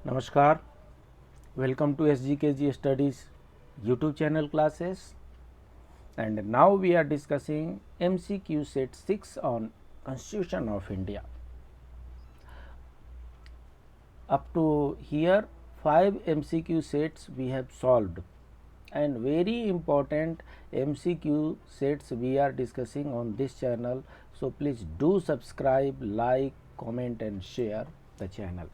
Namaskar, welcome to SGKG Studies YouTube channel classes, and now we are discussing MCQ set 6 on Constitution of India. Up to here 5 MCQ sets we have solved, and very important MCQ sets we are discussing on this channel. So please do subscribe, like, comment and share the channel.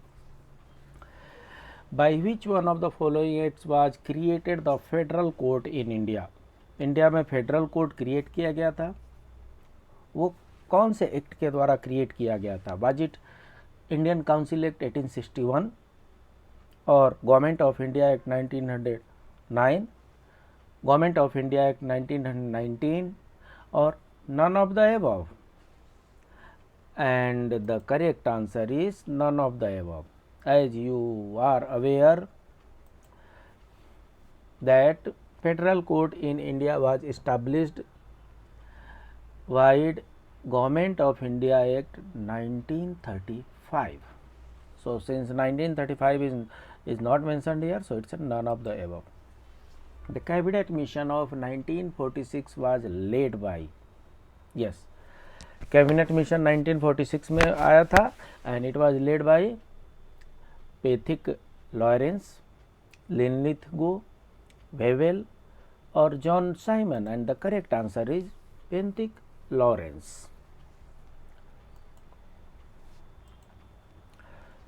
By which one of the following acts was created the federal court in India? India में federal court create किया गया था, वो कौन से act के द्वारा create किया गया था? Was it Indian council act 1861 और government of India act 1909, government of India act 1919 और none of the above? And the correct answer is none of the above. As you are aware that federal court in India was established by Government of India Act 1935. So since 1935 is not mentioned here, so it's a none of the above. The cabinet mission of 1946 was led by, yes, cabinet mission 1946 में आया था and it was led by Pethick Lawrence, Linlithgow, Wavell और John Simon, and the correct answer is Pethick Lawrence.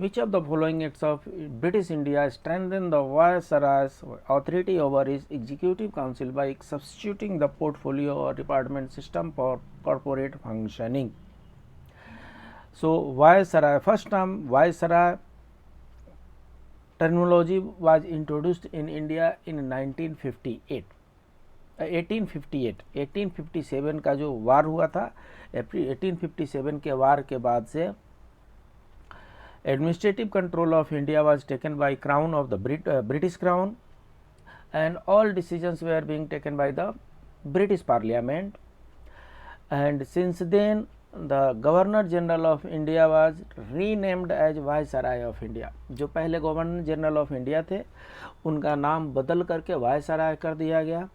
Which of the following acts of British India strengthened the Viceroy's authority over his executive council by substituting the portfolio or department system for corporate functioning? So Viceroy, first term Viceroy terminology was introduced in India in 1958. 1857 का जो वार हुआ था, 1857 के वार के बाद से administrative control of India was taken by crown of the British crown, and all decisions were being taken by the British Parliament, and since then the Governor General of India was renamed as Viceroy of India. जो पहले governor general of India थे उनका नाम बदल करके viceroy कर दिया गया.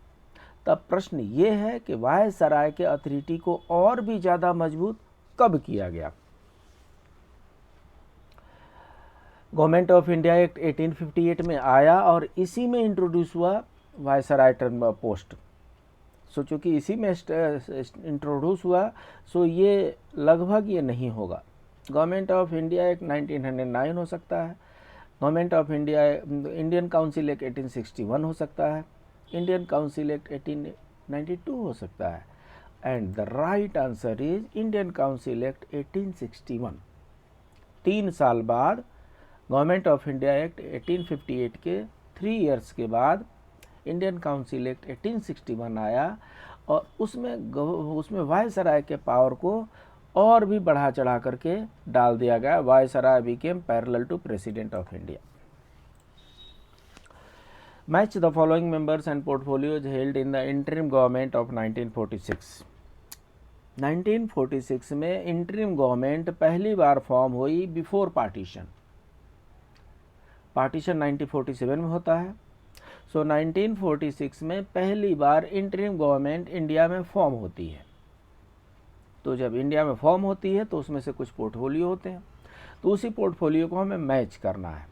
तब प्रश्न ये है कि वायसराय के अथॉरिटी को और भी ज़्यादा मजबूत कब किया गया? गवर्नमेंट ऑफ इंडिया एक्ट 1858 में आया और इसी में इंट्रोड्यूस हुआ वायसराय टर्म पोस्ट. सो चूँकि इसी में इंट्रोड्यूस हुआ, सो ये लगभग ये नहीं होगा. गवर्नमेंट ऑफ इंडिया एक्ट 1909 हो सकता है, government of India Indian council act 1861 हो सकता है, इंडियन काउंसिल एक्ट 1892 हो सकता है, and the right answer is Indian council act 1861. 3 साल बाद गवर्नमेंट ऑफ इंडिया एक्ट 1858 के 3 इयर्स के बाद इंडियन काउंसिल एक्ट 1861 आया और उसमें वायसराय के पावर को और भी बढ़ा चढ़ा करके डाल दिया गया. Viceroy became parallel to president of India. Match the following members and portfolios held in the interim government of 1946. 1946 में इंटरिम गवर्नमेंट पहली बार फॉर्म हुई बिफोर पार्टीशन. पार्टीशन 1947 में होता है. सो 1946 में पहली बार इंटरिम गवर्नमेंट इंडिया में फॉर्म होती है. तो जब इंडिया में फॉर्म होती है तो उसमें से कुछ पोर्टफोलियो होते हैं, तो उसी पोर्टफोलियो को हमें मैच करना है.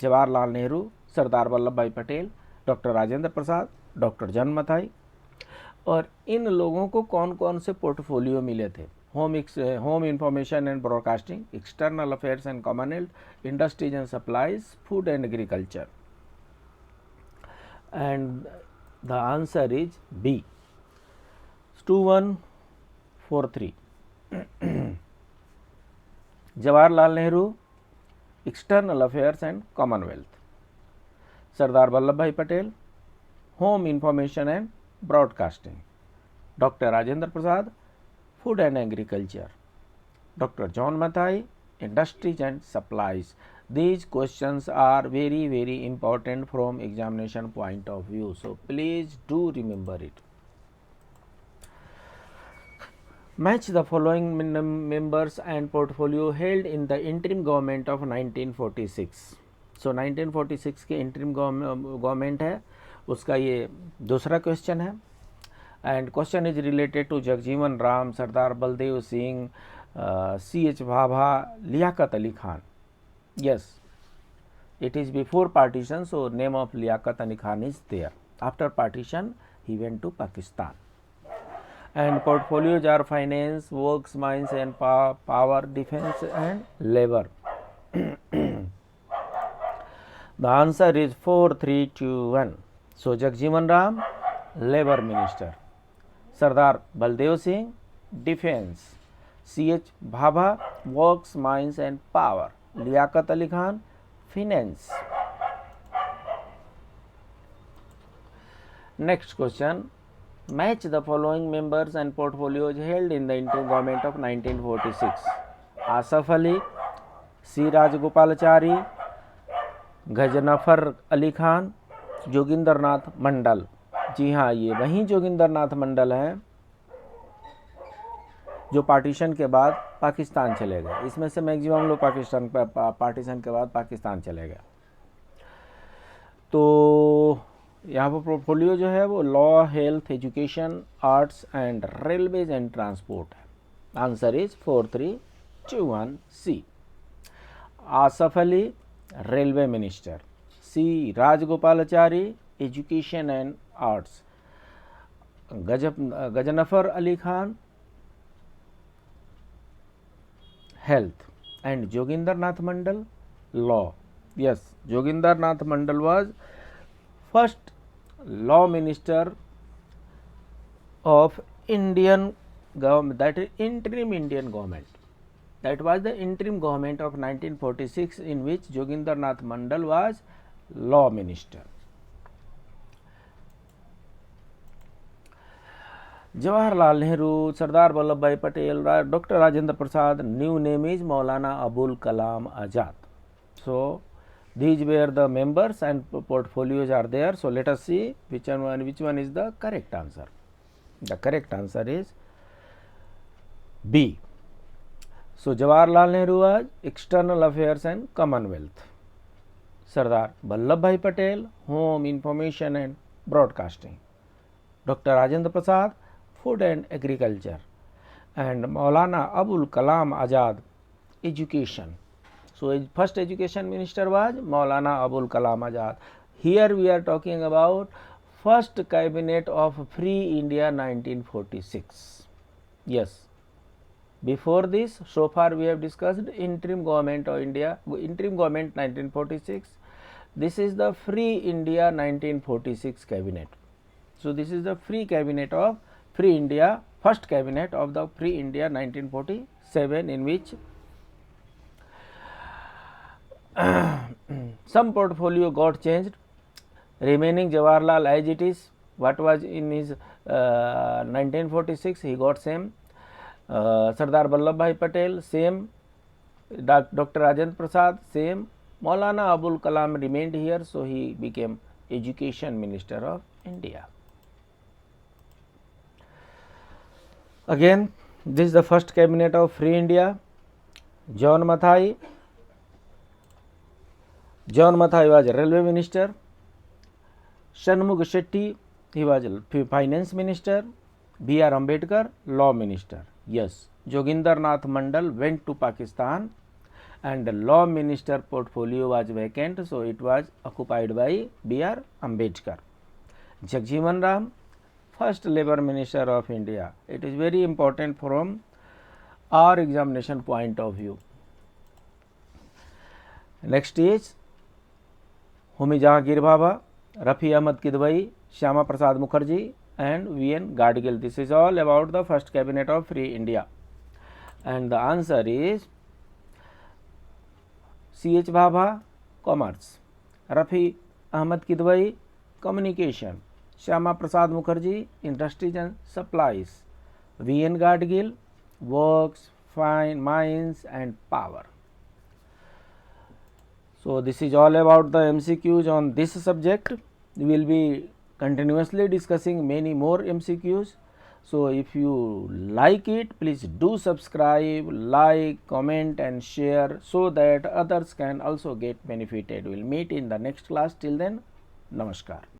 जवाहरलाल नेहरू, सरदार वल्लभ भाई पटेल, डॉक्टर राजेंद्र प्रसाद, डॉक्टर जन मथाई, और इन लोगों को कौन कौन से पोर्टफोलियो मिले थे? Home information and broadcasting, external affairs and commonwealth, industries and supplies, food and agriculture, and the answer is B 2143. Jawaharlal Nehru, external affairs and commonwealth. Sardar Vallabh Bhai Patel, home information and broadcasting. Doctor Rajendra Prasad, food and agriculture. Dr. John Mathai, industries and supplies. These questions are very, very important from examination point of view. So please do remember it. Match the following members and portfolio held in the interim government of 1946. सो 1946 के interim government है, उसका ये दूसरा question है। And question is related to Jagjivan Ram, Sardar Baldev Singh, C.H. Bhabha, Liaquat Ali Khan. Yes, it is before partition, so name of Liaquat Ali Khan is there. After partition, he went to Pakistan. And portfolios are finance, works, mines and power, defense and labor. The answer is 4, 3, 2, 1. So Jagjivan Ram, labor minister. Sardar Baldev Singh, defense. C.H. Bhabha, works, mines and power. Liaquat Ali Khan, finance. Next question, match the following members and portfolios held in the interim government of 1946. Asaf Ali, C. Rajagopalachari, Ghazanfar Ali Khan, Joginder Nath Mandal. जी हाँ, ये वही जोगिंदर नाथ मंडल हैं जो partition के बाद पाकिस्तान चले गए। इसमें से मैक्सिमम लोग पाकिस्तान पार्टीशन के बाद पाकिस्तान चले गए। तो यहाँ पर पोर्टफोलियो जो है वो law, health, education, arts and railways and transport है। Answer is 4, 3, 2, 1 C. Asaf Ali, railway minister. C Rajagopalachari, education and arts. Ghazanfar Ali Khan, health, and Joginder Nath Mandal, law. Yes, Joginder Nath Mandal was first law minister of Indian government, that is interim Indian government. That was the interim government of 1946 in which Joginder Nath Mandal was law minister. Jawaharlal Nehru, Sardar Vallabh Bhai Patel, doctor Rajendra Prasad, new name is Maulana Abul Kalam Azad. So these were the members and portfolios are there. So let us see which one is the correct answer. The correct answer is B. So Jawaharlal Nehru was External Affairs and Commonwealth. Sardar Vallabhbhai Patel, Home, Information and Broadcasting. Dr. Rajendra Prasad, Food and Agriculture. And Maulana Abul Kalam Azad, Education. So first education minister was Maulana Abul Kalam Azad. Here we are talking about first cabinet of Free India 1946. Yes. Before this, so far we have discussed interim government of India, interim government 1946. This is the Free India 1946 cabinet. So this is the free cabinet of Free India, first cabinet of the Free India 1947, in which some portfolio got changed, remaining Jawaharlal as it is, what was in his 1946, he got same. Sardar Vallabhbhai Patel, same. Dr. Rajendra Prasad, same. Maulana Abul Kalam remained here, so he became Education Minister of India. Again, this is the first cabinet of Free India. John Mathai. John Mathai was a railway minister. Shanmugh Shetty, he was a finance minister. B.R. Ambedkar, law minister. Yes, Joginder Nath Mandal went to Pakistan and the law minister portfolio was vacant, so it was occupied by B.R. Ambedkar. Jagjivan Ram, first labor minister of India. It is very important from our examination point of view. Next is Homi Jahangir Bhabha, Rafi Ahmad Kidwai, Shyama Prasad Mukherjee and V.N. Gadgil. This is all about the first cabinet of Free India. And the answer is C.H. Bhabha, Commerce, Rafi Ahmad Kidwai, Communication, Shyama Prasad Mukherjee, Industries and Supplies, V.N. Gadgil, Works, Mines and Power. So this is all about the MCQs on this subject. We will be continuously discussing many more MCQs. So if you like it, please do subscribe, like, comment and share so that others can also get benefited. We'll meet in the next class. Till then, namaskar.